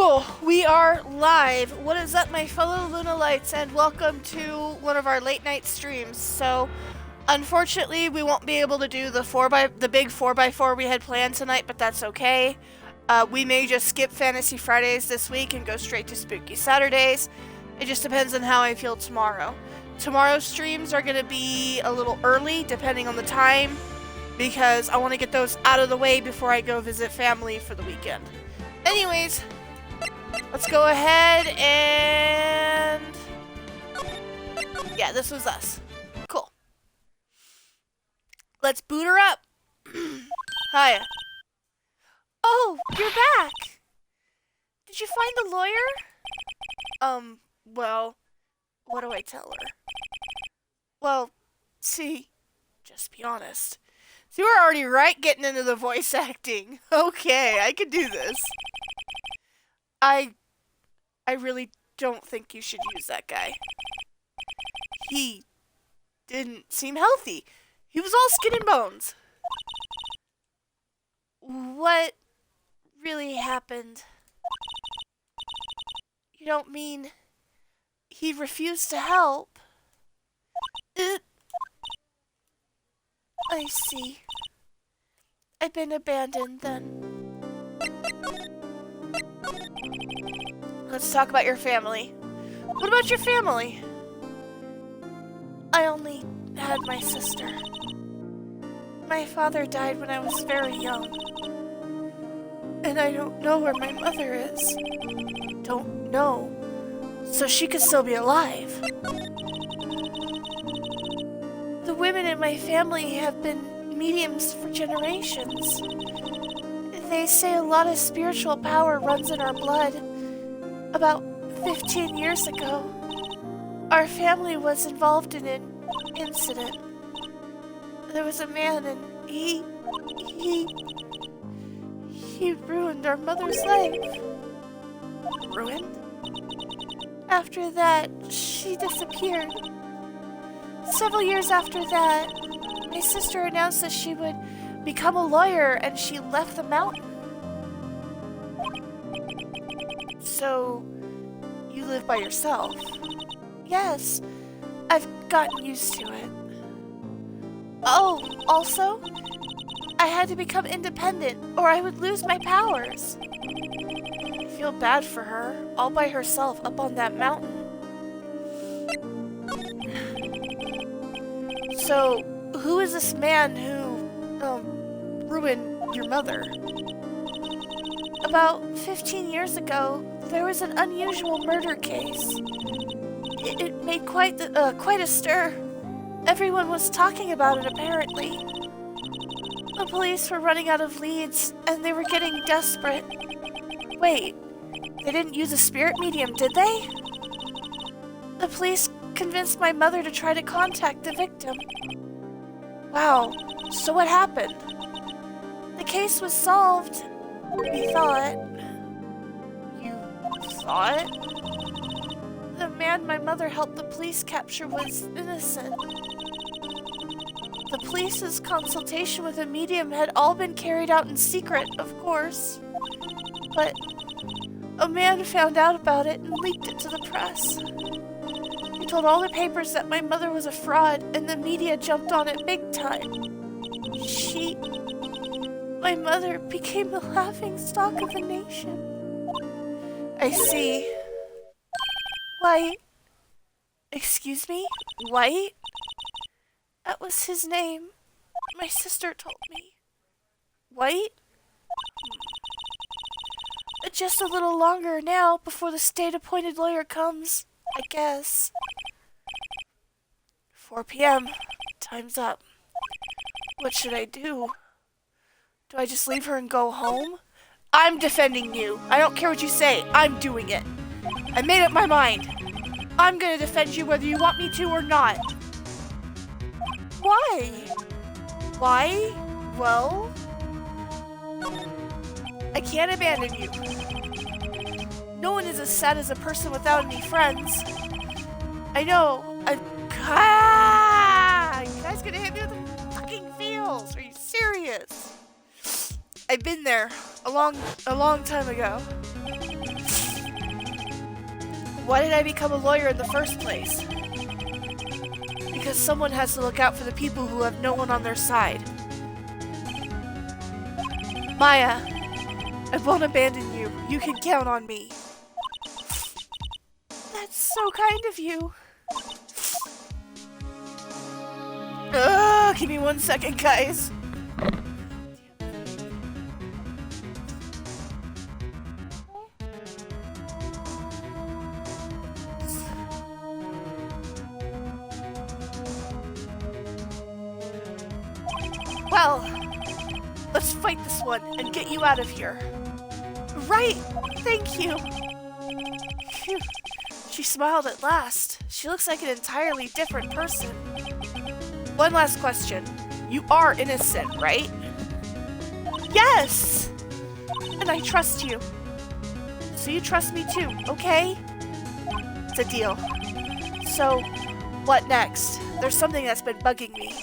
Cool, we are live. What is up, my fellow Lunalites, and welcome to one of our late night streams. So, unfortunately, we won't be able to do the big 4x4 we had planned tonight, but that's okay. We may just skip Fantasy Fridays this week and go straight to Spooky Saturdays. It just depends on how I feel tomorrow. Tomorrow's streams are going to be a little early, depending on the time, because I want to get those out of the way before I go visit family for the weekend. Anyways, let's go ahead and... yeah, this was us. Cool. Let's boot her up. Hiya. Oh, you're back. Did you find the lawyer? Well, what do I tell her? Well, see, just be honest. So you were already right getting into the voice acting. Okay, I can do this. I really don't think you should use that guy. He didn't seem healthy. He was all skin and bones. What really happened? You don't mean he refused to help? I see. I've been abandoned then. Let's talk about your family. What about your family? I only had my sister. My father died when I was very young. And I don't know where my mother is. Don't know. So she could still be alive. The women in my family have been mediums for generations. They say a lot of spiritual power runs in our blood. About 15 years ago, our family was involved in an incident. There was a man and he ruined our mother's life. Ruined? After that, she disappeared. Several years after that, my sister announced that she would become a lawyer and she left the mountain. So, you live by yourself? Yes, I've gotten used to it. Oh, also, I had to become independent or I would lose my powers. I feel bad for her, all by herself up on that mountain. So, who is this man who, ruined your mother? About 15 years ago, there was an unusual murder case. It made quite a stir. Everyone was talking about it, apparently. The police were running out of leads, and they were getting desperate. Wait, they didn't use a spirit medium, did they? The police convinced my mother to try to contact the victim. Wow, so what happened? The case was solved, we thought. You thought? The man my mother helped the police capture was innocent. The police's consultation with a medium had all been carried out in secret, of course. But a man found out about it and leaked it to the press. He told all the papers that my mother was a fraud, and the media jumped on it big time. My mother became the laughingstock of the nation. I see. White. Excuse me? White? That was his name. My sister told me. White? Just a little longer now before the state-appointed lawyer comes, I guess. 4 p.m. Time's up. What should I do? Do I just leave her and go home? I'm defending you. I don't care what you say. I'm doing it. I made up my mind. I'm gonna defend you whether you want me to or not. Why? Why? Well, I can't abandon you. No one is as sad as a person without any friends. I know. You guys gonna hit me with the fucking feels? Are you serious? I've been there a long time ago. Why did I become a lawyer in the first place? Because someone has to look out for the people who have no one on their side. Maya, I won't abandon you. You can count on me. That's so kind of you. Give me 1 second, guys. Well, let's fight this one and get you out of here. Right, thank you. Phew. She smiled at last. She looks like an entirely different person. One last question. You are innocent, right? Yes! And I trust you. So you trust me too, okay? It's a deal. So, what next? There's something that's been bugging me.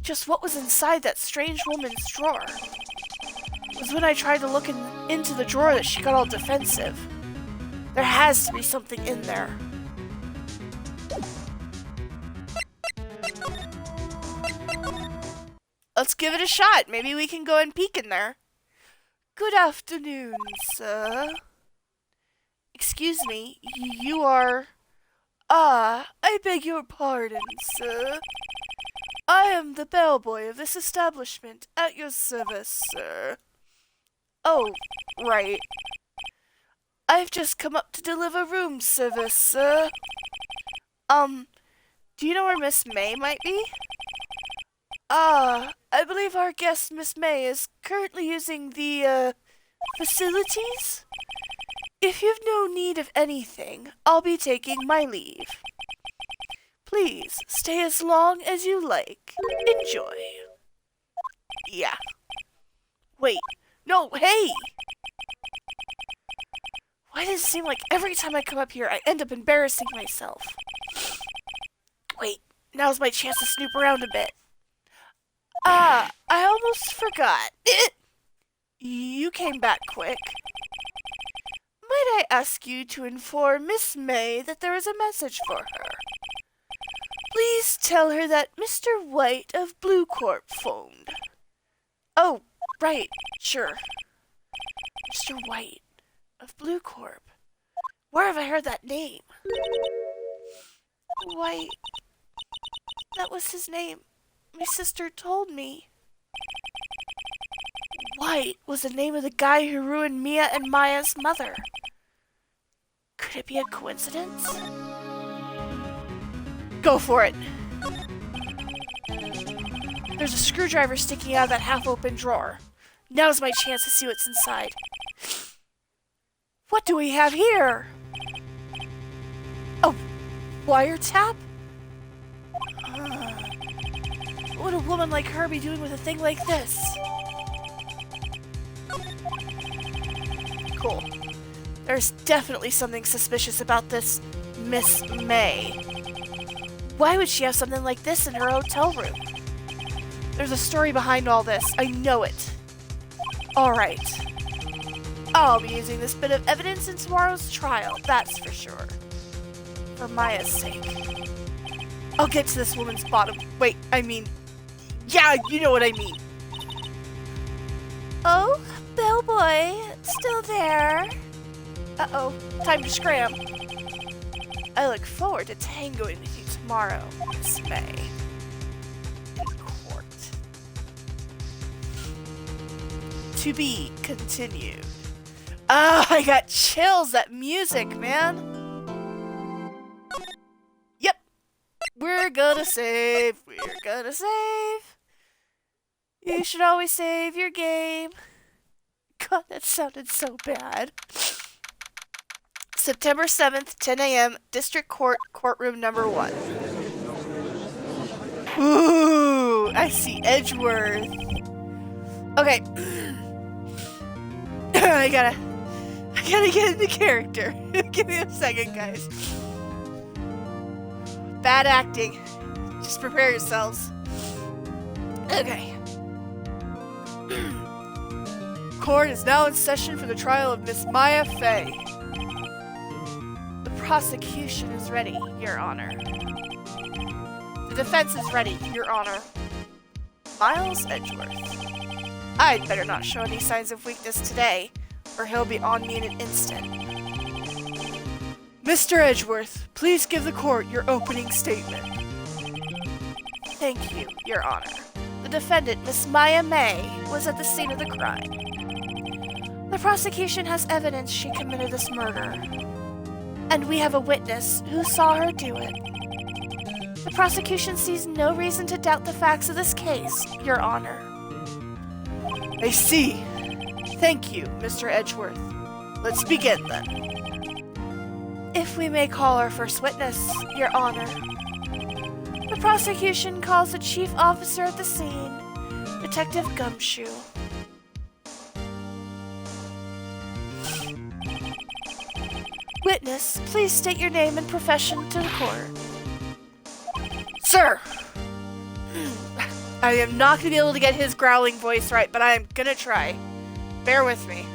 Just what was inside that strange woman's drawer? It was when I tried to look into the drawer that she got all defensive. There has to be something in there. Let's give it a shot. Maybe we can go and peek in there. Good afternoon, sir. Excuse me, you are... Ah, I beg your pardon, sir. I am the bellboy of this establishment, at your service, sir. Oh, right. I've just come up to deliver room service, sir. Do you know where Miss May might be? Ah, I believe our guest, Miss May, is currently using the, facilities? If you've no need of anything, I'll be taking my leave. Please, stay as long as you like. Enjoy. Yeah. Wait. No, hey! Why does it seem like every time I come up here, I end up embarrassing myself? Wait, now's my chance to snoop around a bit. Ah, I almost forgot. You came back quick. Might I ask you to inform Miss May that there is a message for her? Please tell her that Mr. White of Blue Corp phoned. Oh, right, sure. Mr. White of Blue Corp. Where have I heard that name? White. That was his name. My sister told me. White was the name of the guy who ruined Mia and Maya's mother. Could it be a coincidence? Go for it! There's a screwdriver sticking out of that half-open drawer. Now's my chance to see what's inside. What do we have here? A wiretap? What would a woman like her be doing with a thing like this? Cool. There's definitely something suspicious about this Miss May. Why would she have something like this in her hotel room? There's a story behind all this. I know it. Alright. I'll be using this bit of evidence in tomorrow's trial, that's for sure. For Maya's sake. I'll get to this woman's bottom. Wait, I mean... Yeah, you know what I mean. Oh, bellboy, still there? Uh-oh, time to scram. I look forward to tangoing with you tomorrow, Miss May. In court. To be continued. Ah, I got chills. That music, man. Yep. We're gonna save. We're gonna save. You should always save your game. God, that sounded so bad. September 7th, 10 a.m., District Court, Courtroom Number 1. Ooh, I see Edgeworth. Okay. I gotta get into character. Give me a second, guys. Bad acting. Just prepare yourselves. Okay. Court is now in session for the trial of Miss Maya Fey. prosecution is ready, Your Honor. The defense is ready, Your Honor. Miles Edgeworth. I'd better not show any signs of weakness today, or he'll be on me in an instant. Mr. Edgeworth, please give the court your opening statement. Thank you, Your Honor. The defendant, Miss Maya May, was at the scene of the crime. The prosecution has evidence she committed this murder, and we have a witness who saw her do it. The prosecution sees no reason to doubt the facts of this case, Your Honor. I see. Thank you, Mr. Edgeworth. Let's begin, then. If we may call our first witness, Your Honor. The prosecution calls the chief officer at the scene, Detective Gumshoe. Witness, please state your name and profession to the court. Sir! I am not going to be able to get his growling voice right, but I am going to try. Bear with me.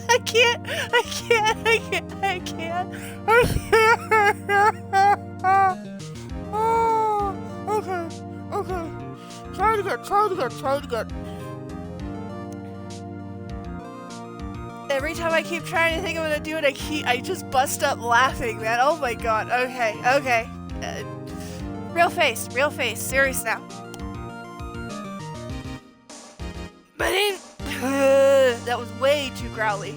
I can't. Oh, okay. Try it again. Every time I keep trying to think I'm gonna do it, I just bust up laughing, man. Oh my god. Okay. Real face. Serious now. My name. That was way too growly.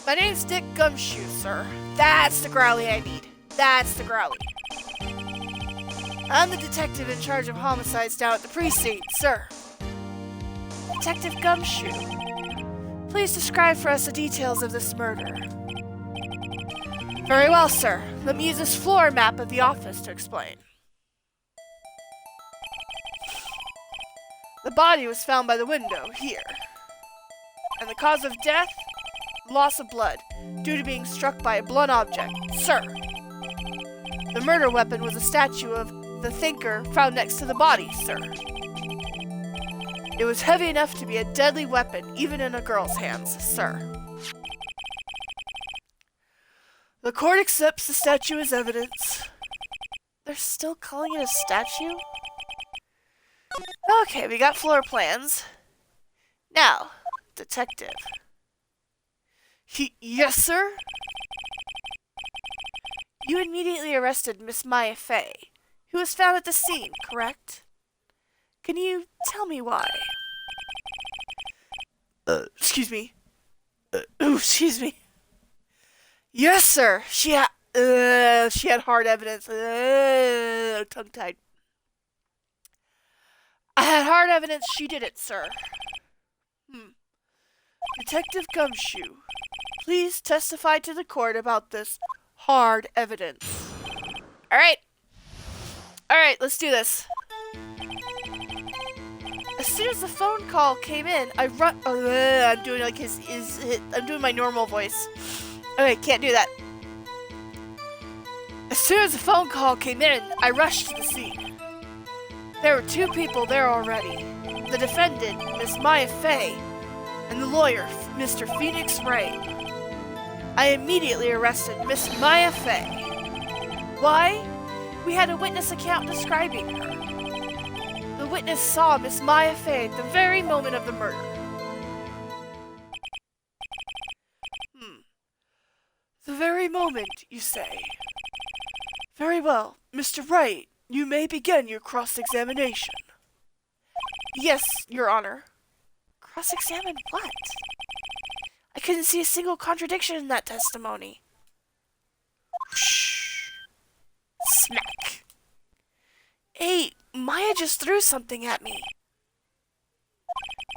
My name's Dick Gumshoe, sir. That's the growly I need. I'm the detective in charge of homicides down at the precinct, sir. Detective Gumshoe, please describe for us the details of this murder. Very well, sir. Let me use this floor map of the office to explain. The body was found by the window, here. And the cause of death? Loss of blood, due to being struck by a blunt object, sir. The murder weapon was a statue of the thinker found next to the body, sir. It was heavy enough to be a deadly weapon, even in a girl's hands, sir. The court accepts the statue as evidence. They're still calling it a statue? Okay, we got floor plans. Now, detective. Yes, sir? You immediately arrested Miss Maya Fey, who was found at the scene, correct? Can you tell me why? Excuse me. Excuse me. Yes, sir. She had hard evidence. Tongue-tied. I had hard evidence she did it, sir. Detective Gumshoe, please testify to the court about this hard evidence. Alright, let's do this. As soon as the phone call came in, I run. I'm doing like I'm doing my normal voice. Okay, can't do that. As soon as the phone call came in, I rushed to the scene. There were two people there already. The defendant, Miss Maya Fey, and the lawyer, Mr. Phoenix Wright. I immediately arrested Miss Maya Fey. Why? We had a witness account describing her. The witness saw Miss Maya Fey at the very moment of the murder. The very moment, you say? Very well, Mr. Wright, you may begin your cross-examination. Yes, Your Honor. Cross-examine what? I couldn't see a single contradiction in that testimony. Shh. Smack. Hey, Maya just threw something at me.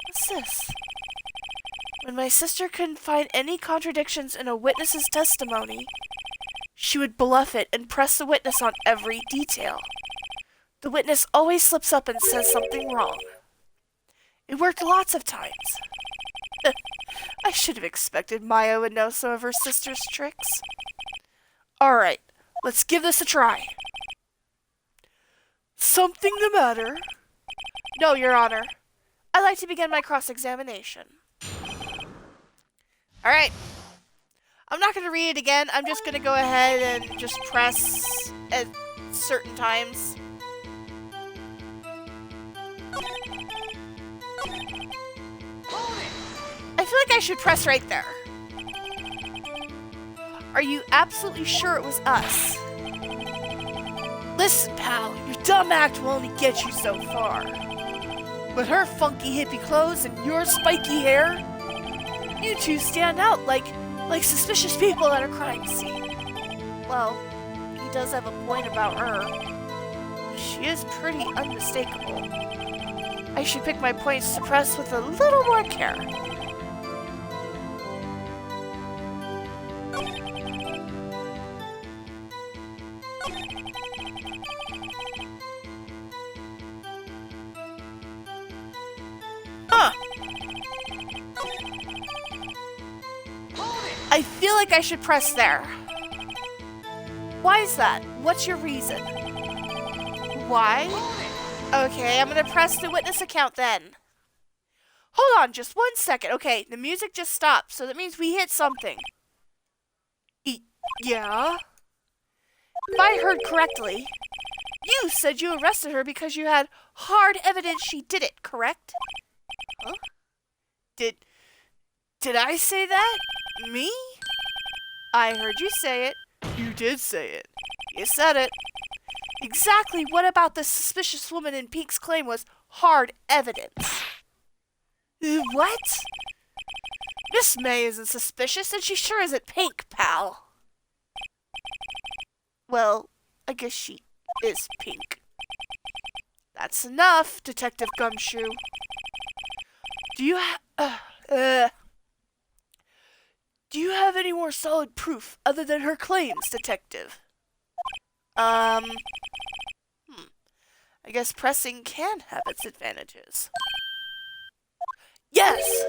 What's this? When my sister couldn't find any contradictions in a witness's testimony, she would bluff it and press the witness on every detail. The witness always slips up and says something wrong. It worked lots of times. I should have expected Maya would know some of her sister's tricks. Alright, let's give this a try. Something the matter? No, Your Honor. I'd like to begin my cross-examination. Alright. I'm not going to read it again. I'm just going to go ahead and just press at certain times. I feel like I should press right there. Are you absolutely sure it was us? Listen, pal, your dumb act will only get you so far. With her funky hippie clothes and your spiky hair, you two stand out like suspicious people at a crime scene. Well, he does have a point about her. She is pretty unmistakable. I should pick my points to press with a little more care. Huh. I feel like I should press there. Why is that? What's your reason? Why? Okay, I'm gonna press the witness account then. Hold on, just 1 second. Okay, the music just stopped, so that means we hit something. Yeah? If I heard correctly, you said you arrested her because you had hard evidence she did it, correct? Huh? Did I say that? Me? I heard you say it. You did say it. You said it. Exactly what about this suspicious woman in Pink's claim was hard evidence? What? Miss May isn't suspicious, and she sure isn't Pink, pal. Well, I guess she is Pink. That's enough, Detective Gumshoe. Do you have any more solid proof other than her claims, Detective? I guess pressing can have its advantages. Yes!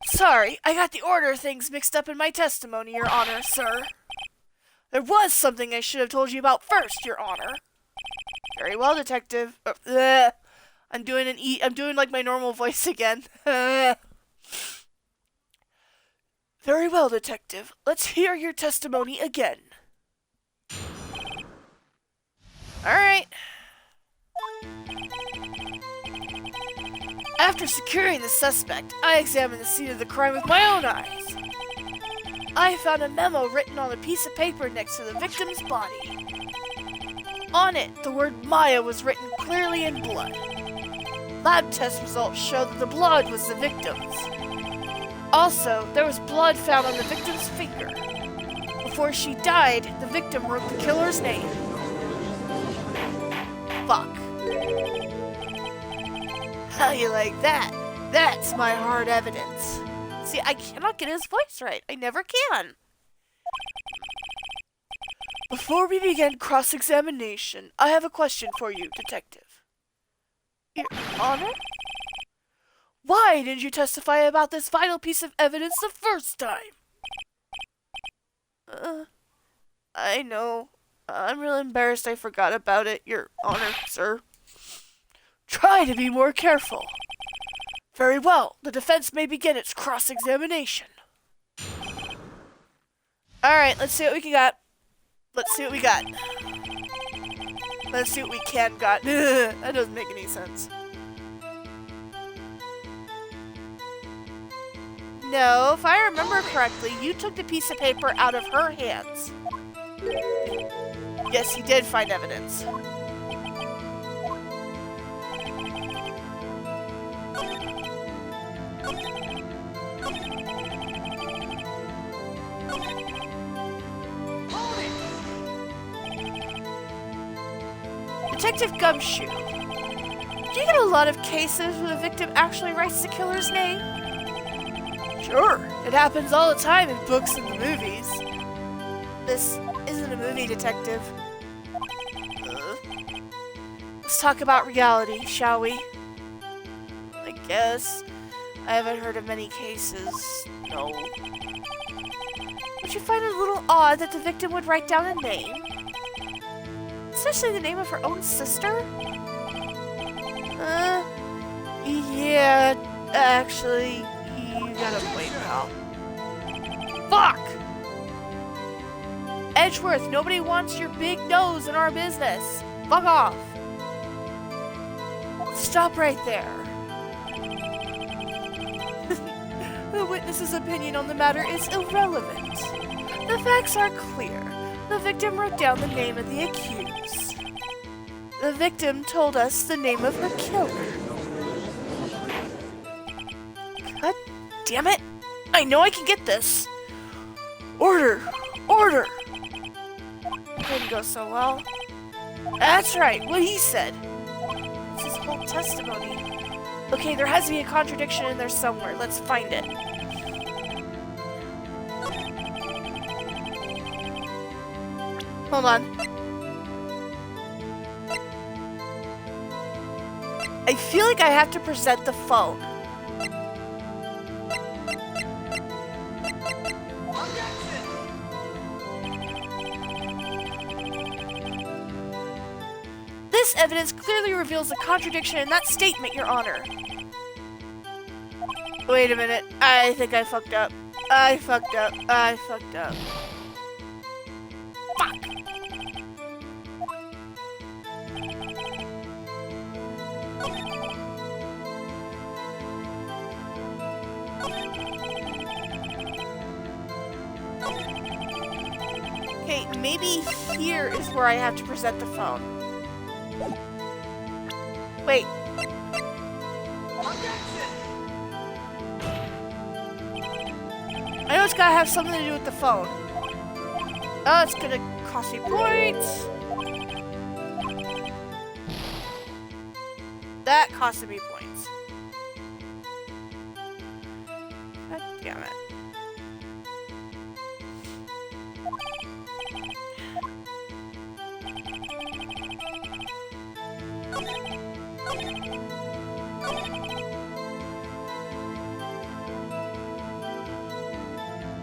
Sorry, I got the order of things mixed up in my testimony, Your Honor, sir. There was something I should have told you about first, Your Honor. Very well, Detective. I'm doing like my normal voice again. Very well, Detective. Let's hear your testimony again. Alright. After securing the suspect, I examined the scene of the crime with my own eyes. I found a memo written on a piece of paper next to the victim's body. On it, the word Maya was written clearly in blood. Lab test results showed that the blood was the victim's. Also, there was blood found on the victim's finger. Before she died, the victim wrote the killer's name. Fuck. How you like that? That's my hard evidence. See, I cannot get his voice right. I never can. Before we begin cross-examination, I have a question for you, Detective. Your Honor? Why didn't you testify about this vital piece of evidence the first time? I know. I'm really embarrassed I forgot about it, Your Honor, sir. Try to be more careful. Very well. The defense may begin its cross-examination. Alright, let's see what we got. Let's see what we got. Let's see what we can got. That doesn't make any sense. No, if I remember correctly, you took the piece of paper out of her hands. Yes, he did find evidence. Detective Gumshoe, do you get a lot of cases where the victim actually writes the killer's name? Sure, it happens all the time in books and the movies. This isn't a movie, Detective. Let's talk about reality, shall we? I guess. I haven't heard of many cases. No. Would you find it a little odd that the victim would write down a name? Especially the name of her own sister? Yeah, Actually, you got a point, pal. Fuck! Edgeworth, nobody wants your big nose in our business. Fuck off. Stop right there. The witness's opinion on the matter is irrelevant. The facts are clear. The victim wrote down the name of the accused. The victim told us the name of her killer. God damn it! I know I can get this! Order! Order! Didn't go so well. That's right, what he said. It's his whole testimony. Okay, there has to be a contradiction in there somewhere. Let's find it. Hold on. I feel like I have to present the phone. This evidence clearly reveals a contradiction in that statement, Your Honor. Wait a minute. I think I fucked up. I fucked up. I fucked up. Fuck! Okay, maybe here is where I have to present the phone. Wait. I know it's gotta have something to do with the phone. Oh, it's gonna cost me points. That costed me points. God damn it.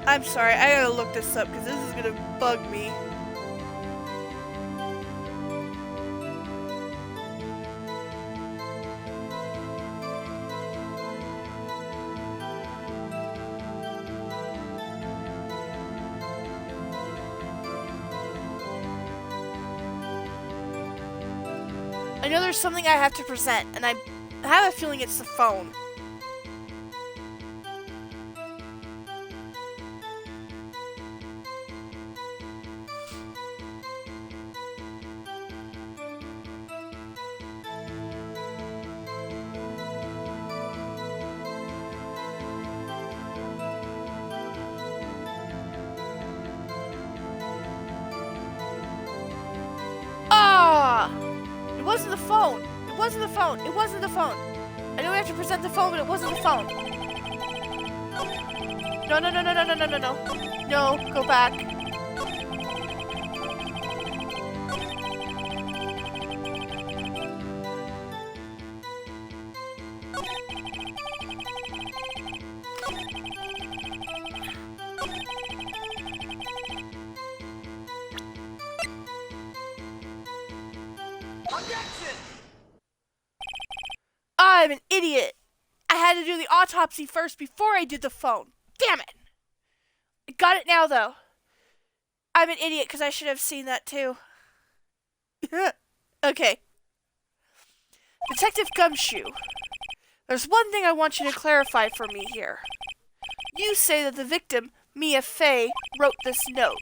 I'm sorry, I gotta look this up because this is gonna bug me. I know there's something I have to present, and I have a feeling it's the phone. It wasn't the phone. It wasn't the phone. It wasn't the phone. I know we have to present the phone, but it wasn't the phone. No, no, no, no, no, no, no, no, no. No, go back. I'm an idiot. I had to do the autopsy first before I did the phone. Damn it. I got it now, though. I'm an idiot because I should have seen that, too. Okay. Detective Gumshoe, there's one thing I want you to clarify for me here. You say that the victim, Mia Fey, wrote this note.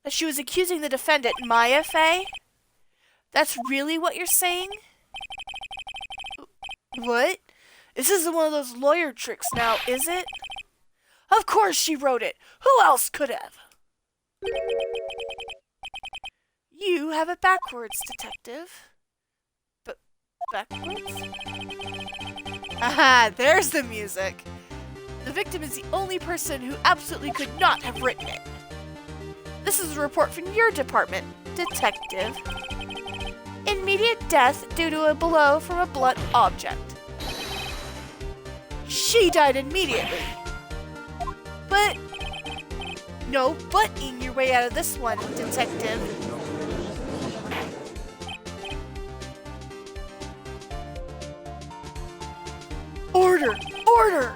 That she was accusing the defendant, Maya Fey? That's really what you're saying? What? This isn't one of those lawyer tricks now, is it? Of course she wrote it. Who else could have? You have it backwards, detective. But backwards? Aha, there's the music. The victim is the only person who absolutely could not have written it. This is a report from your department, detective. Immediate death due to a blow from a blunt object. She died immediately. But no butting your way out of this one, detective. Order! Order!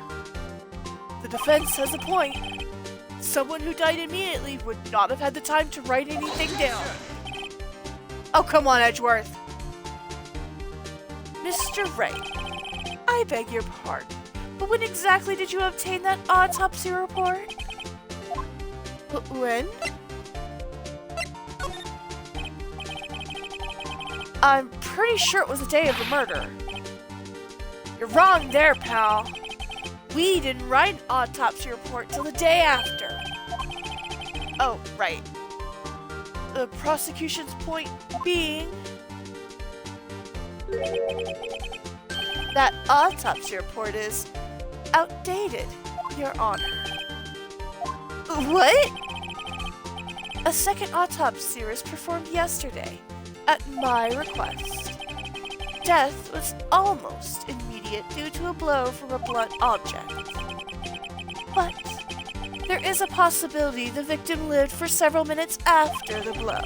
The defense has a point. Someone who died immediately would not have had the time to write anything down. Oh, come on, Edgeworth. Mr. Wright, I beg your pardon, but when exactly did you obtain that autopsy report? When? I'm pretty sure it was the day of the murder. You're wrong there, pal. We didn't write an autopsy report till the day after. Oh, right. The prosecution's point being that autopsy report is outdated, Your Honor. What? A second autopsy was performed yesterday, at my request. Death was almost immediate due to a blow from a blunt object. But there is a possibility the victim lived for several minutes after the blow.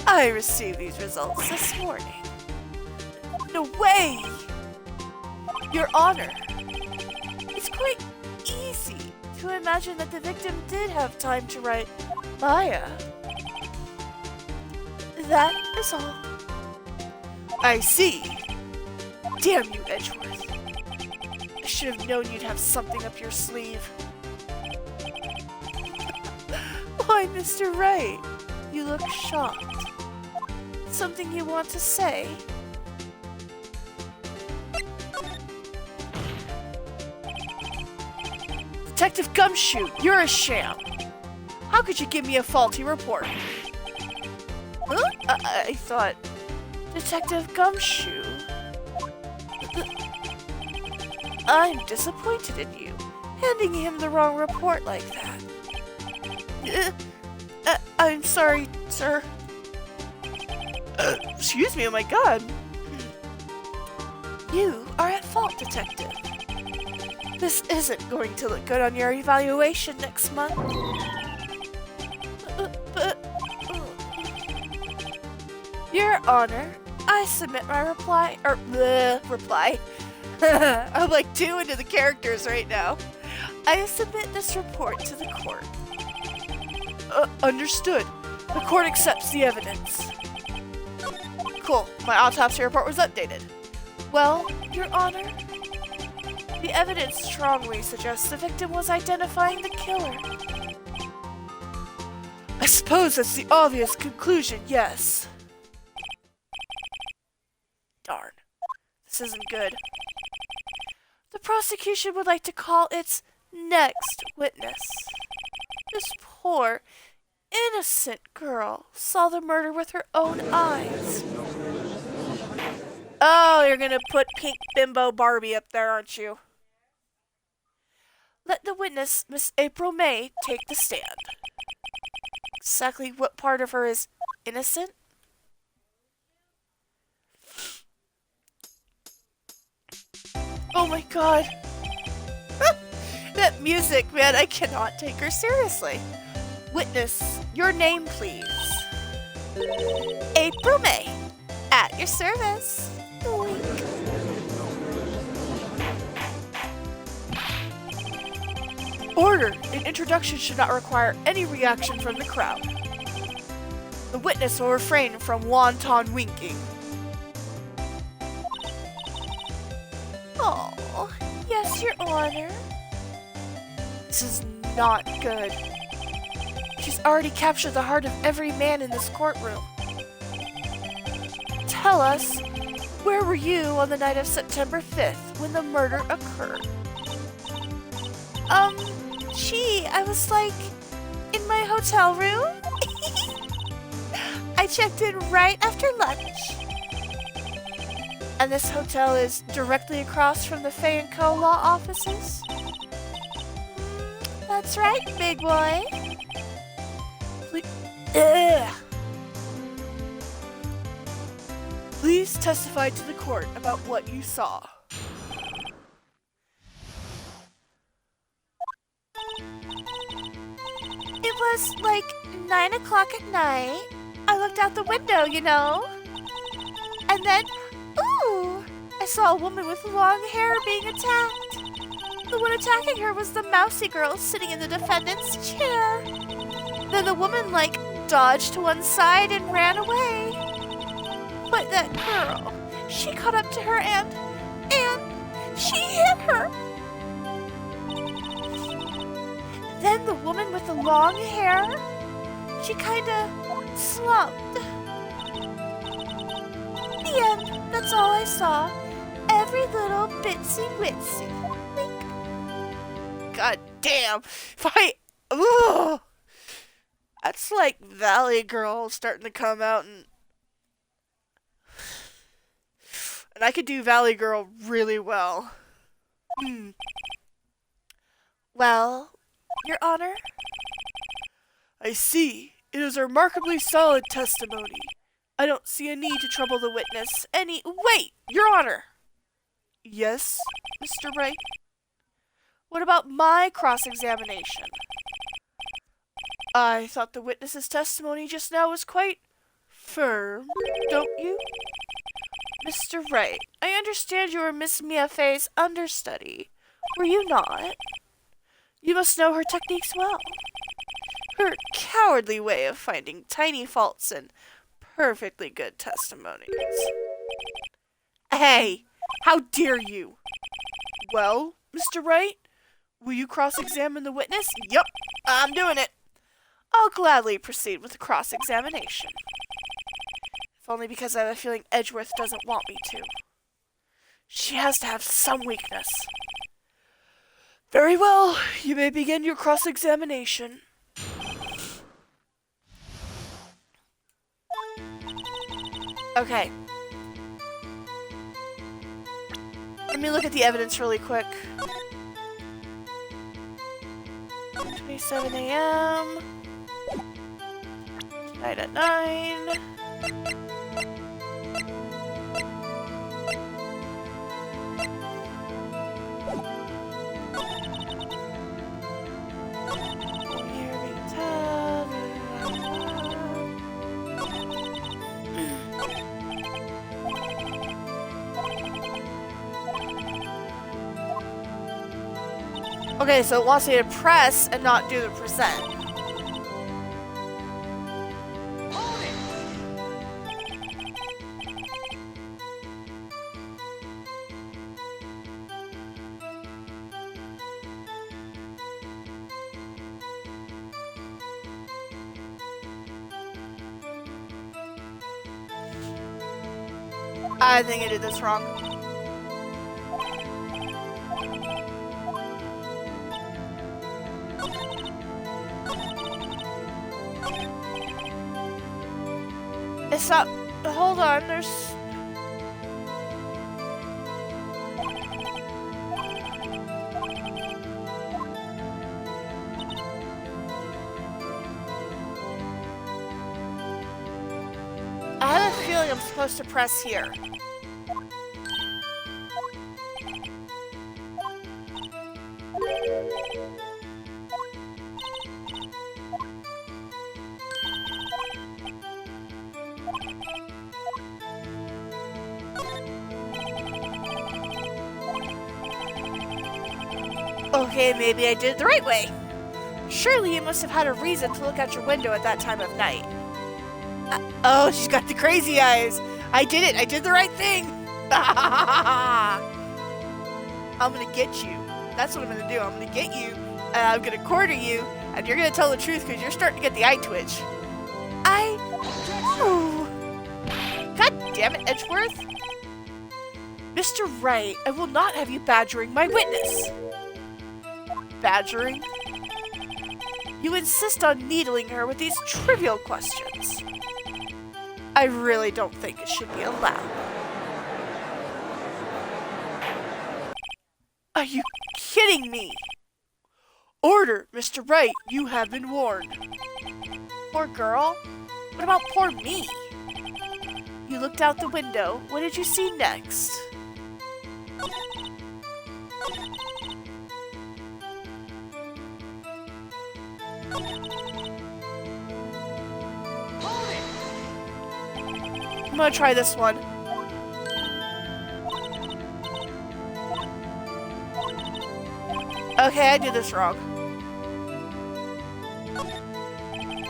I received these results this morning. No way! Your Honor, it's quite easy to imagine that the victim did have time to write Maya. That is all. I see. Damn you, Edgeworth. I should have known you'd have something up your sleeve. Why, Mr. Wright? You look shocked. Something you want to say? Detective Gumshoe, you're a sham. How could you give me a faulty report? Huh? I thought... Detective Gumshoe? I'm disappointed in you, handing him the wrong report like that. I'm sorry, sir. Excuse me, oh my god. You are at fault, Detective. This isn't going to look good on your evaluation next month. Your Honor, I submit my reply, reply. I'm like too into the characters right now. I submit this report to the court. Understood. The court accepts the evidence. Cool, my autopsy report was updated. Well, Your Honor, the evidence strongly suggests the victim was identifying the killer. I suppose that's the obvious conclusion, yes. Darn. This isn't good. The prosecution would like to call its next witness. This poor, innocent girl saw the murder with her own eyes. Oh, you're gonna put pink bimbo Barbie up there, aren't you? Let the witness, Miss April May, take the stand. Exactly what part of her is innocent? Oh my god. That music, man, I cannot take her seriously. Witness, your name, please. April May, at your service. Wink. Order! An introduction should not require any reaction from the crowd. The witness will refrain from wanton winking. Oh, yes, Your Honor. This is not good. She's already captured the heart of every man in this courtroom. Tell us, where were you on the night of September 5th when the murder occurred? Gee, I was like, in my hotel room? I checked in right after lunch. And this hotel is directly across from the Fay & Co. law offices? That's right, big boy. Please testify to the court about what you saw. It was like 9 o'clock at night. I looked out the window, you know. And then, ooh, I saw a woman with long hair being attacked. The one attacking her was the mousy girl sitting in the defendant's chair. Then the woman, like, dodged to one side and ran away. But that girl, she caught up to her and she hit her. Then the woman with the long hair, she kinda slumped. The end. That's all I saw. Every little bitsy witsy. Think. God damn. Ugh. That's like Valley Girl starting to come out and I could do Valley Girl really well. Well, Your Honor? I see. It is a remarkably solid testimony. I don't see a need to trouble the witness any— Wait! Your Honor! Yes, Mr. Wright? What about my cross-examination? I thought the witness's testimony just now was quite firm, don't you? Mr. Wright, I understand you were Miss Mia Fey's understudy. Were you not? You must know her techniques well. Her cowardly way of finding tiny faults in perfectly good testimonies. Hey, how dare you? Well, Mr. Wright, will you cross-examine the witness? Yup, I'm doing it. I'll gladly proceed with the cross-examination. If only because I have a feeling Edgeworth doesn't want me to. She has to have some weakness. Very well, you may begin your cross-examination. Okay. Let me look at the evidence really quick. 27 a.m. Tonight at 9. Okay, so it wants me to press and not do the present. I think I did this wrong. It's not— hold on, there's— I have a feeling I'm supposed to press here. Okay, maybe I did it the right way. Surely you must have had a reason to look out your window at that time of night. Oh, she's got the crazy eyes. I did it. I did the right thing. I'm gonna get you. That's what I'm gonna do. I'm gonna get you, and I'm gonna corner you, and you're gonna tell the truth because you're starting to get the eye twitch. Oh. God damn it, Edgeworth. Mr. Wright, I will not have you badgering my witness. Badgering? You insist on needling her with these trivial questions. I really don't think it should be allowed. Are you kidding me? Order, Mr. Wright, you have been warned. Poor girl? What about poor me? You looked out the window. What did you see next? I'm gonna try this one. Okay, I did this wrong.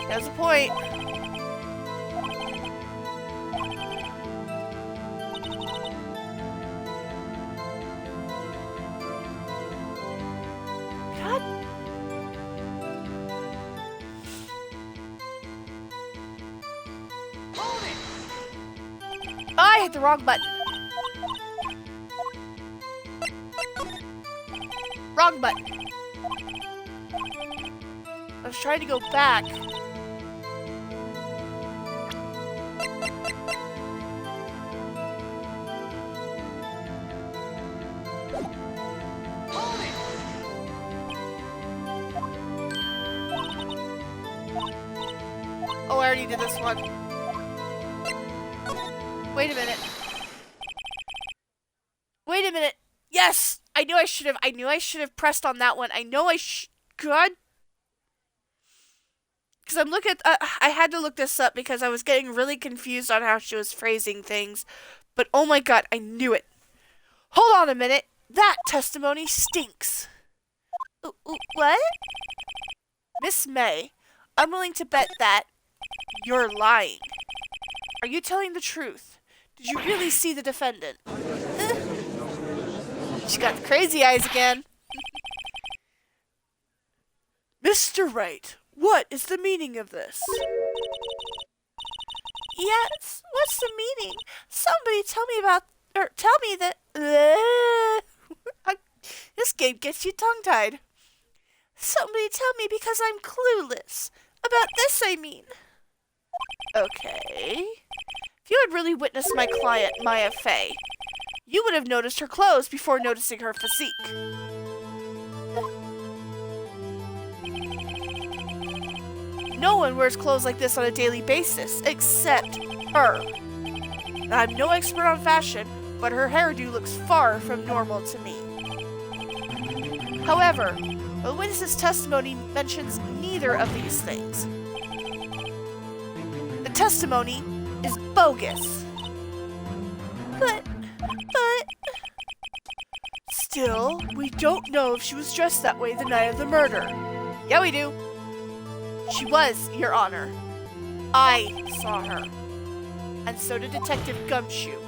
That's a point. God. Oh, I hit the wrong button. Wrong button. I was trying to go back. Oh, I already did this one. Wait a minute. Wait a minute. Yes! I knew I should have pressed on that one. I know I God. Because I'm looking at, I had to look this up because I was getting really confused on how she was phrasing things. But oh my god, I knew it. Hold on a minute. That testimony stinks. What? Miss May, I'm willing to bet that you're lying. Are you telling the truth? Did you really see the defendant? She got the crazy eyes again. Mr. Wright, what is the meaning of this? Yes, what's the meaning? Somebody tell me about, or tell me that, this game gets you tongue-tied. Somebody tell me because I'm clueless. About this, I mean. Okay. If you had really witnessed my client, Maya Fey, you would have noticed her clothes before noticing her physique. No one wears clothes like this on a daily basis, except her. I'm no expert on fashion, but her hairdo looks far from normal to me. However, the witness's testimony mentions neither of these things. The testimony is bogus. But... Still, we don't know if she was dressed that way the night of the murder. Yeah, we do. She was, Your Honor. I saw her. And so did Detective Gumshoe.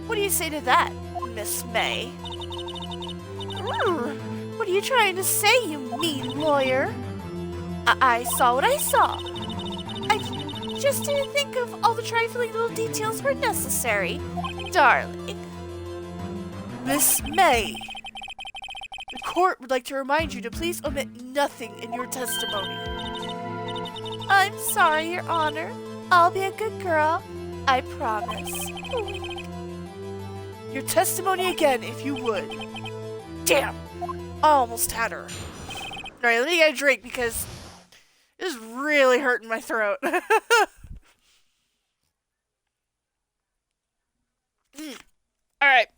What do you say to that, Miss May? What are you trying to say, you mean lawyer? I saw what I saw. I just didn't think of all the trifling little details were necessary, darling. Miss May, the court would like to remind you to please omit nothing in your testimony. I'm sorry, Your Honor. I'll be a good girl. I promise. Your testimony again, if you would. Damn! I almost had her. Alright, let me get a drink because this is really hurting my throat. Alright.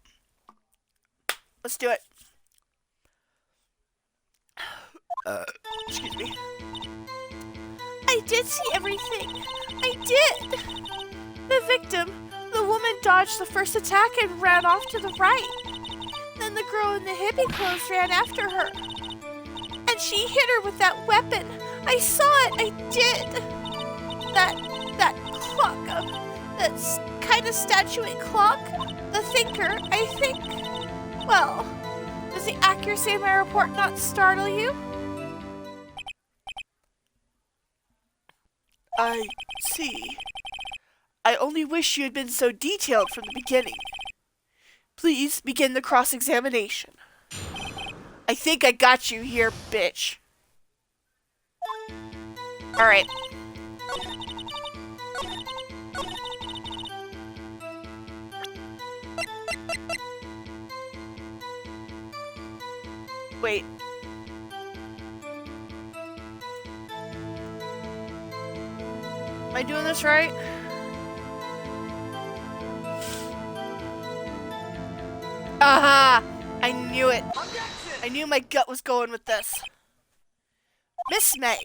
Let's do it. Excuse me. I did see everything. I did. The victim, the woman dodged the first attack and ran off to the right. Then the girl in the hippie clothes ran after her. And she hit her with that weapon. I saw it. I did. That clock, that kind of statuette clock, the thinker, I think. Well, does the accuracy of my report not startle you? I see. I only wish you had been so detailed from the beginning. Please begin the cross-examination. I think I got you here, bitch. Alright. Wait. Am I doing this right? Aha! I knew it. I knew my gut was going with this. Miss May,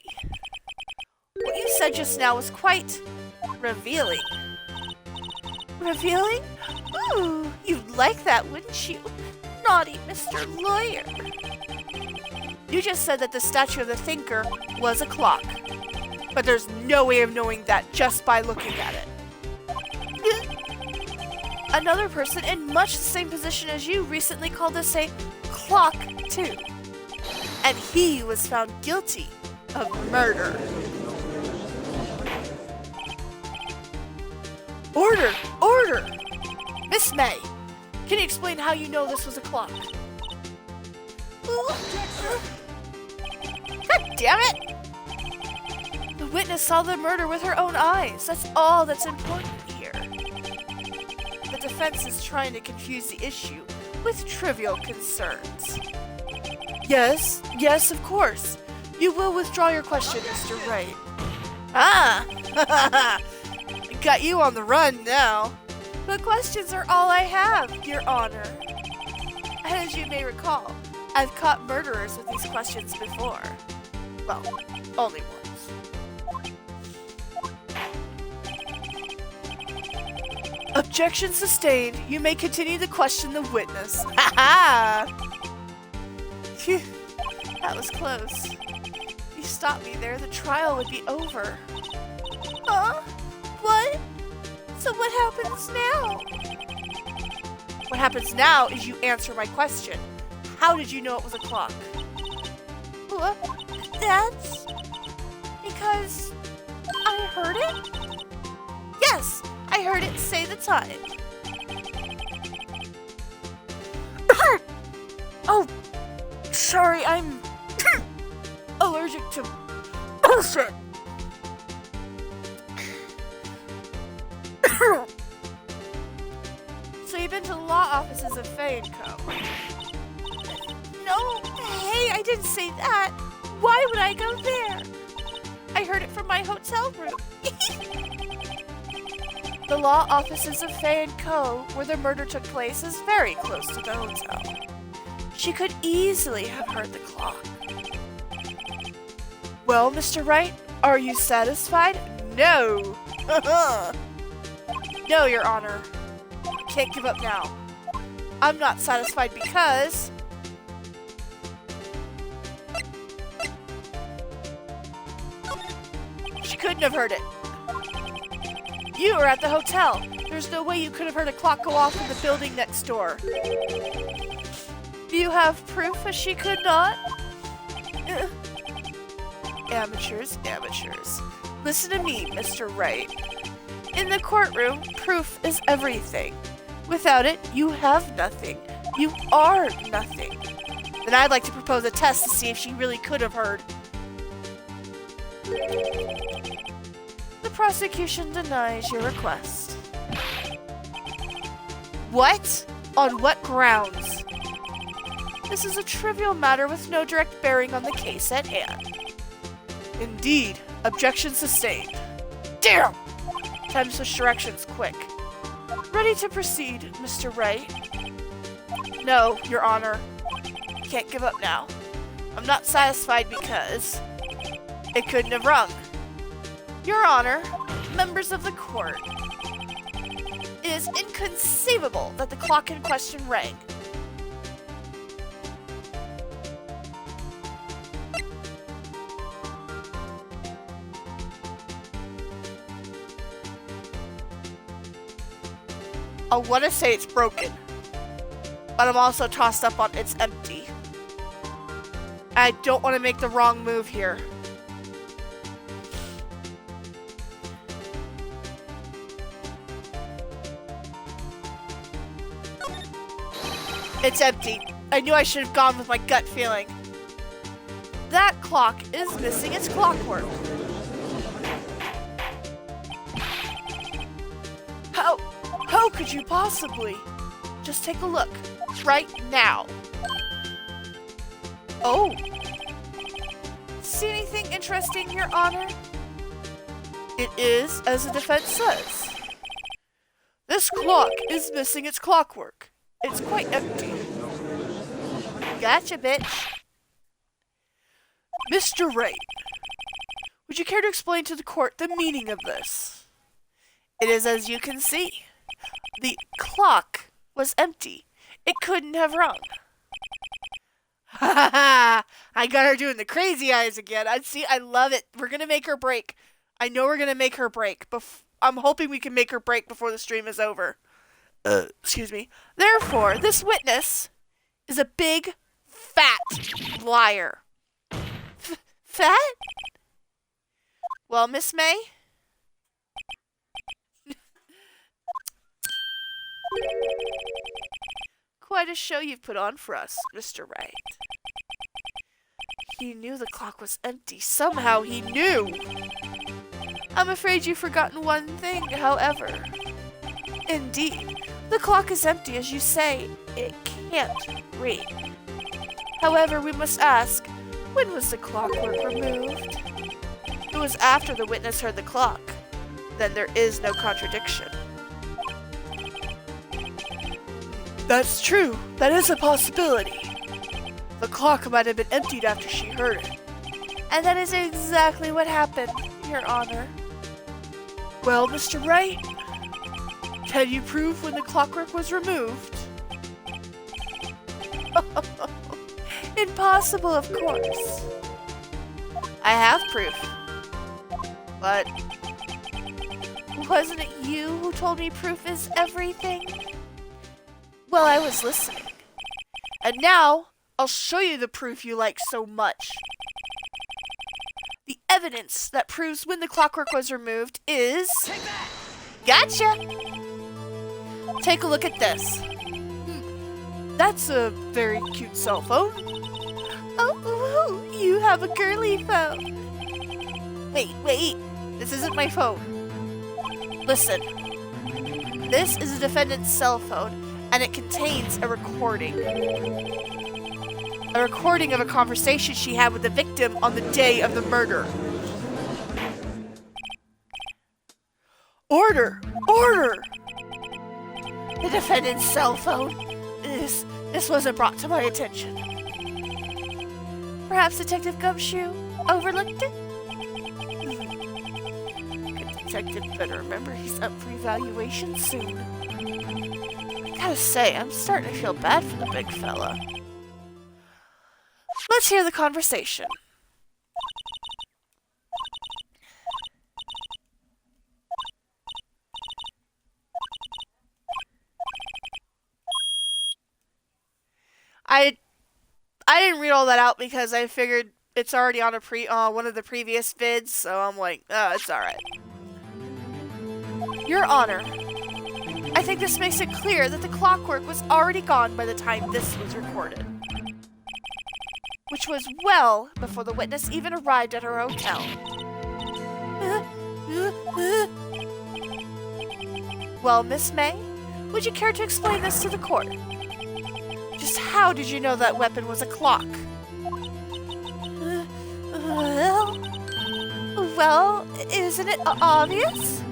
what you said just now was quite revealing. Revealing? Ooh, you'd like that, wouldn't you? naughty Mr. Lawyer. You just said that the statue of the thinker was a clock. But there's no way of knowing that just by looking at it. Another person in much the same position as you recently called this a clock too. And he was found guilty of murder. Order! Order! Miss May, can you explain how you know this was a clock? God damn it! The witness saw the murder with her own eyes. That's all that's important here. The defense is trying to confuse the issue with trivial concerns. Yes, of course. You will withdraw your question, Mr. Wright. Ah! Got you on the run now. The questions are all I have, Your Honor. As you may recall, I've caught murderers with these questions before. Well, only once. Objection sustained. You may continue to question the witness. Ha ha! Phew, that was close. If you stopped me there, the trial would be over. Huh? What? So what happens now? What happens now is you answer my question. How did you know it was a clock? That's because I heard it? Yes, I heard it say the time. Oh, sorry, I'm allergic to bullshit. So you've been to the law offices of Faye & Co. No, hey, I didn't say that. Why would I go there? I heard it from my hotel room. The law offices of Faye & Co., where the murder took place, is very close to the hotel. She could easily have heard the clock. Well, Mr. Wright, are you satisfied? No. No, Your Honor. I can't give up now. I'm not satisfied because... she couldn't have heard it. You were at the hotel. There's no way you could have heard a clock go off in the building next door. Do you have proof that she could not? Amateurs, amateurs. Listen to me, Mr. Wright. In the courtroom, proof is everything. Without it, you have nothing. You are nothing. Then I'd like to propose a test to see if she really could have heard. The prosecution denies your request. What? On what grounds? This is a trivial matter with no direct bearing on the case at hand. Indeed. Objection sustained. Damn! Time to switch directions, quick. Ready to proceed, Mr. Wright? No, Your Honor. Can't give up now. I'm not satisfied because... it couldn't have rung. Your Honor, members of the court, it is inconceivable that the clock in question rang. I want to say it's broken, but I'm also tossed up on it's empty. I don't want to make the wrong move here. It's empty. I knew I should have gone with my gut feeling. That clock is missing its clockwork. How could you possibly? Just take a look. Right now. Oh. See anything interesting, Your Honor? It is as the defense says. This clock is missing its clockwork. It's quite empty. Gotcha, bitch. Mr. Wright, would you care to explain to the court the meaning of this? It is as you can see. The clock was empty. It couldn't have rung. Ha ha ha! I got her doing the crazy eyes again. I love it. We're gonna make her break. I know we're gonna make her break. I'm hoping we can make her break before the stream is over. Excuse me. Therefore, this witness is a big, fat liar. Fat? Well, Miss May? Quite a show you've put on for us, Mr. Wright. He knew the clock was empty. Somehow he knew. I'm afraid you've forgotten one thing, however. Indeed, the clock is empty, as you say. It can't read. However, we must ask, when was the clockwork removed? It was after the witness heard the clock. Then there is no contradiction. That's true. That is a possibility. The clock might have been emptied after she heard it. And that is exactly what happened, Your Honor. Well, Mr. Wright, can you prove when the clockwork was removed? Impossible, of course. I have proof. But wasn't it you who told me proof is everything? Well, I was listening. And now, I'll show you the proof you like so much. The evidence that proves when the clockwork was removed is... Take that! Gotcha! Take a look at this. That's a very cute cell phone. Oh, you have a girly phone. Wait. This isn't my phone. Listen. This is a defendant's cell phone, and it contains a recording. A recording of a conversation she had with the victim on the day of the murder. Order! The defendant's cell phone. This wasn't brought to my attention. Perhaps Detective Gumshoe overlooked it? Good detective better remember he's up for evaluation soon. I gotta say, I'm starting to feel bad for the big fella. Let's hear the conversation. I didn't read all that out because I figured it's already on one of the previous vids, so I'm like, it's alright. Your Honor, I think this makes it clear that the clockwork was already gone by the time this was recorded. Which was well before the witness even arrived at her hotel. Well, Miss May, would you care to explain this to the court? Just how did you know that weapon was a clock? Well, isn't it obvious?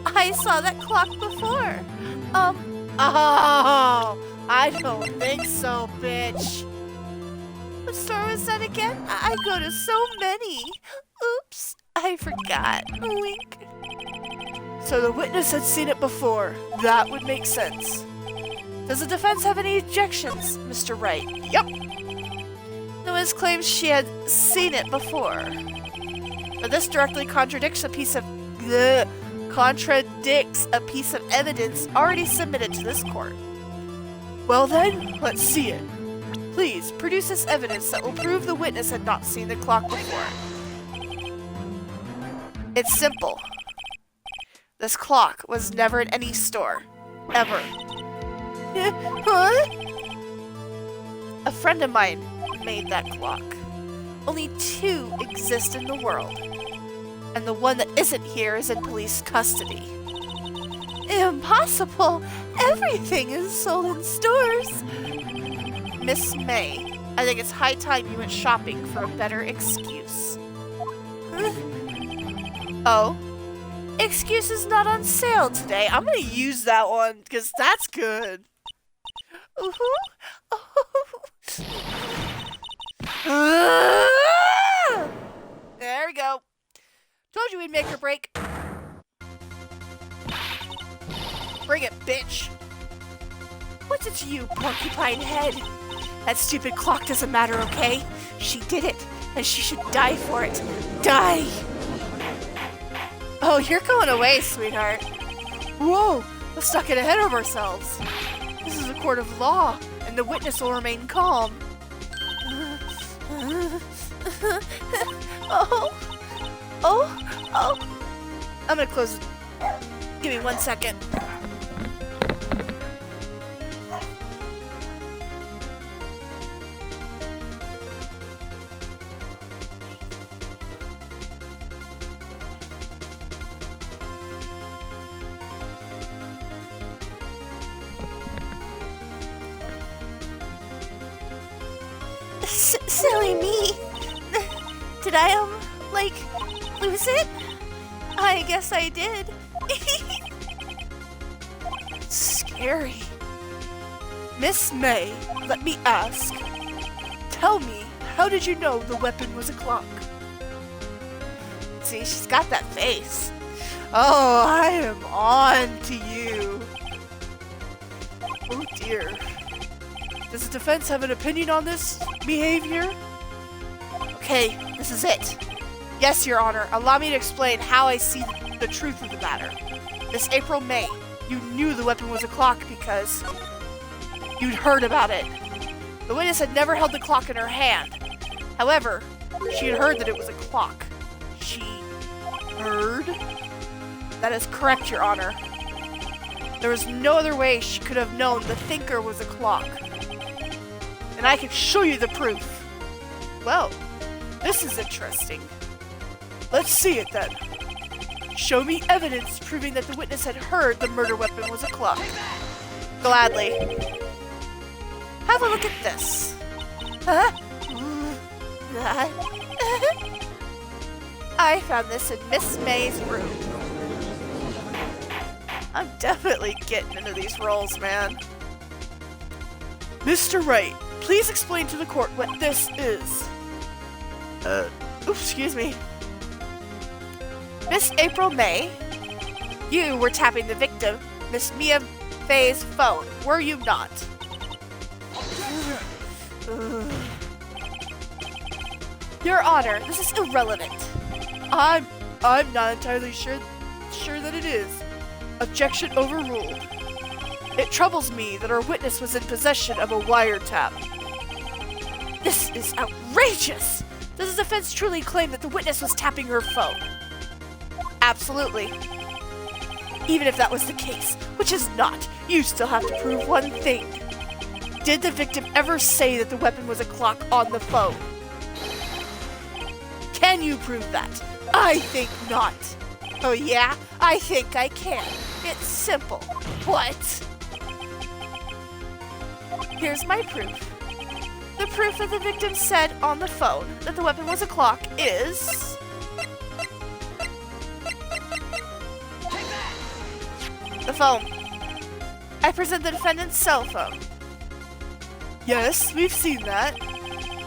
I saw that clock before. Oh, I don't think so, bitch. What store was that again? I go to so many. Oops, I forgot. Wink. So the witness had seen it before. That would make sense. Does the defense have any objections, Mr. Wright? Yep. The witness claims she had seen it before. But this directly contradicts a piece of evidence already submitted to this court. Well then, let's see it. Please, produce this evidence that will prove the witness had not seen the clock before. It's simple. This clock was never in any store. Ever. Huh? A friend of mine made that clock. Only 2 exist in the world. And the one that isn't here is in police custody. Impossible! Everything is sold in stores. Miss May, I think it's high time you went shopping for a better excuse. Oh? Excuse is not on sale today. I'm gonna use that one, because that's good. There we go. Told you we'd make her break. Bring it, bitch. What puts it to you, porcupine head? That stupid clock doesn't matter, okay? She did it, and she should die for it. Die! Oh, you're going away, sweetheart. Whoa, let's not get ahead of ourselves. This is a court of law, and the witness will remain calm. Oh. I'm gonna close it. Give me 1 second. Silly me. Did I, lose it? I guess I did. Scary. Miss May, let me ask. Tell me, how did you know the weapon was a clock? See, she's got that face. Oh, I am on to you. Oh dear. Does the defense have an opinion on this behavior? Okay, this is it. Yes, Your Honor, allow me to explain how I see the truth of the matter. Miss April May, you knew the weapon was a clock because you'd heard about it. The witness had never held the clock in her hand. However, she had heard that it was a clock. She heard? That is correct, Your Honor. There was no other way she could have known the thinker was a clock. And I can show you the proof. Well, this is interesting. Let's see it then. Show me evidence proving that the witness had heard the murder weapon was a clock. Gladly. Have a look at this. Huh? I found this in Miss May's room. I'm definitely getting into these roles, man. Mr. Wright, please explain to the court what this is. Oops, excuse me. Miss April May, you were tapping the victim, Miss Mia Faye's phone, were you not? Your Honor, this is irrelevant. I'm not entirely sure that it is. Objection overruled. It troubles me that our witness was in possession of a wiretap. This is outrageous! Does the defense truly claim that the witness was tapping her phone? Absolutely. Even if that was the case, which is not, you still have to prove one thing. Did the victim ever say that the weapon was a clock on the phone? Can you prove that? I think not. Oh yeah? I think I can. It's simple. What? Here's my proof. The proof that the victim said on the phone that the weapon was a clock is... the phone. I present the defendant's cell phone. Yes, we've seen that.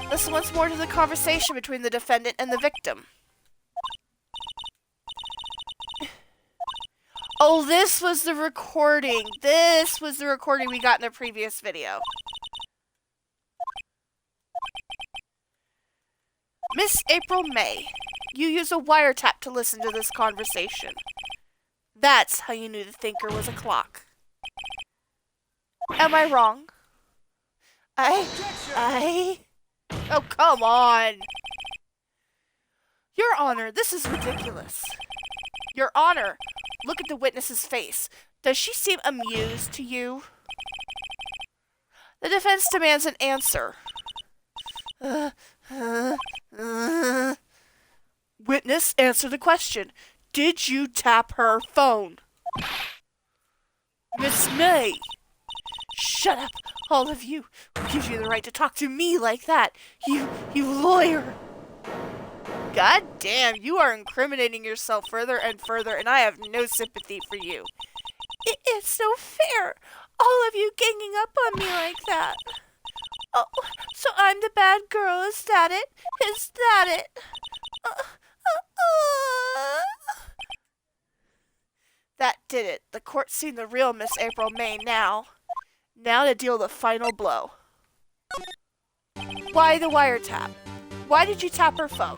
Listen once more to the conversation between the defendant and the victim. Oh, this was the recording. This was the recording we got in the previous video. Miss April May, you used a wiretap to listen to this conversation. That's how you knew the thinker was a clock. Am I wrong? Oh, come on! Your Honor, this is ridiculous. Your Honor, look at the witness's face. Does she seem amused to you? The defense demands an answer. Witness, answer the question. Did you tap her phone? Miss May! Shut up, all of you. Who gives you the right to talk to me like that? You lawyer! God damn, you are incriminating yourself further and further, and I have no sympathy for you. It's no fair. All of you ganging up on me like that. Oh, so I'm the bad girl, is that it? Is that it? That did it. The court's seen the real Miss April May now. Now to deal the final blow. Why the wiretap? Why did you tap her phone?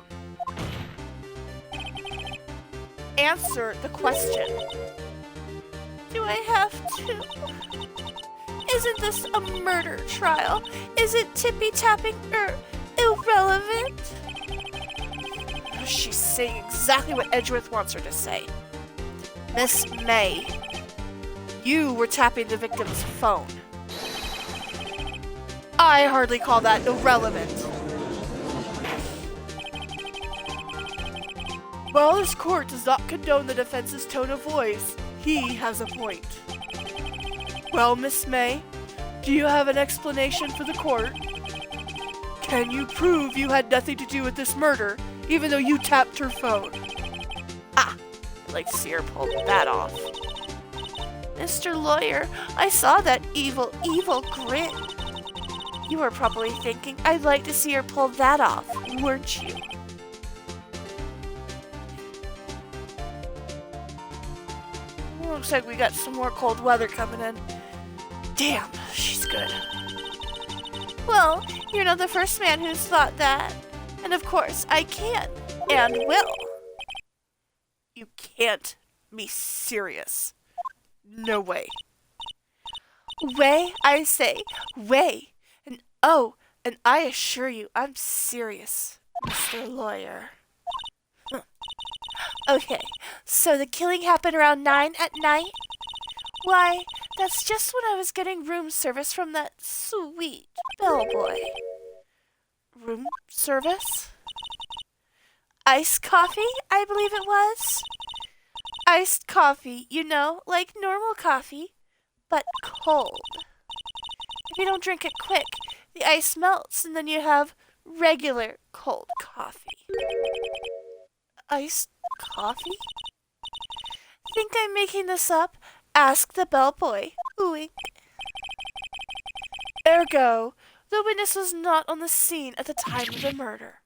Answer the question. Do I have to? Isn't this a murder trial? Isn't tippy-tapping irrelevant? She's saying exactly what Edgeworth wants her to say. Miss May, you were tapping the victim's phone. I hardly call that irrelevant. While this court does not condone the defense's tone of voice, he has a point. Well, Miss May, do you have an explanation for the court? Can you prove you had nothing to do with this murder, even though you tapped her phone? Ah, I'd like to see her pull that off. Mr. Lawyer, I saw that evil grin. You were probably thinking I'd like to see her pull that off, weren't you? Looks like we got some more cold weather coming in. Damn, she's good. Well, you're not the first man who's thought that. And of course, I can and will. You can't be serious. No way. Way, I say, way. And I assure you, I'm serious, Mr. Lawyer. Okay, so the killing happened around 9 at night? Why, that's just when I was getting room service from that sweet bellboy. Room service? Iced coffee, I believe it was. Iced coffee, you know, like normal coffee, but cold. If you don't drink it quick, the ice melts and then you have regular cold coffee. Iced coffee? Think I'm making this up? Ask the bellboy. Ooh. Ergo, the witness was not on the scene at the time of the murder.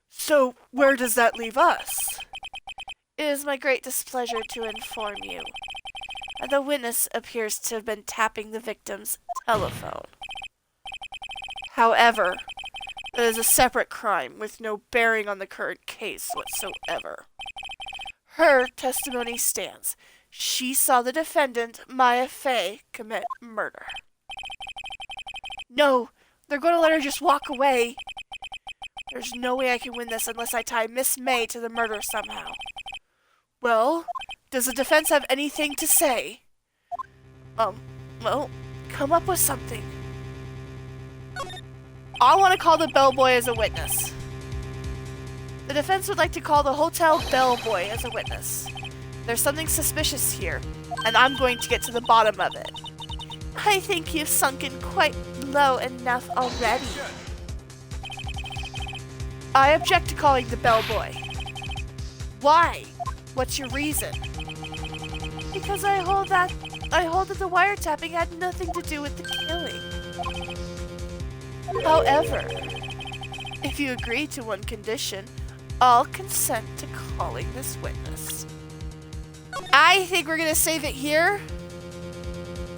So, where does that leave us? It is my great displeasure to inform you that the witness appears to have been tapping the victim's telephone. However, it is a separate crime with no bearing on the current case whatsoever. Her testimony stands. She saw the defendant, Maya Fay, commit murder. No, they're going to let her just walk away. There's no way I can win this unless I tie Miss May to the murder somehow. Well, does the defense have anything to say? Well, come up with something. I want to call the bellboy as a witness. The defense would like to call the hotel bellboy as a witness. There's something suspicious here, and I'm going to get to the bottom of it. I think you've sunken quite low enough already. I object to calling the bellboy. Why? What's your reason? Because I hold that the wiretapping had nothing to do with the killing. However, if you agree to one condition, I'll consent to calling this witness. I think we're going to save it here.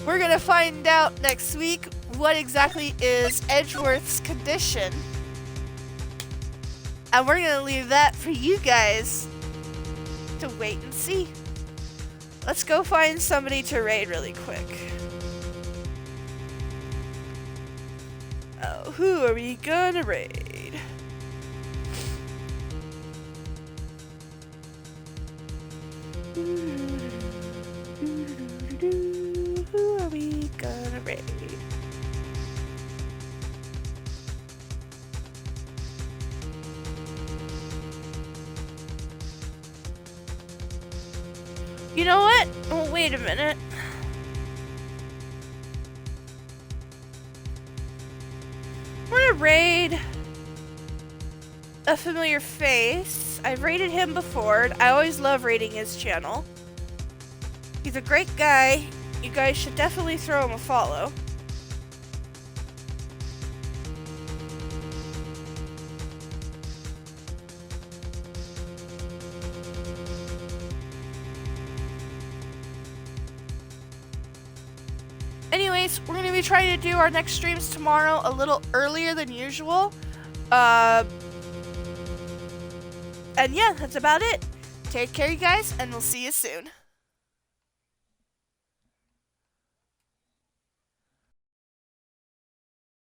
We're going to find out next week what exactly is Edgeworth's condition. And we're going to leave that for you guys to wait and see. Let's go find somebody to raid really quick. Oh, who are we gonna raid? Who are we gonna raid? You know what? Oh, wait a minute. We're gonna raid a familiar face. I've raided him before. I always love raiding his channel. He's a great guy. You guys should definitely throw him a follow. Anyways, we're going to be trying to do our next streams tomorrow a little earlier than usual. And yeah, that's about it. Take care, you guys, and we'll see you soon.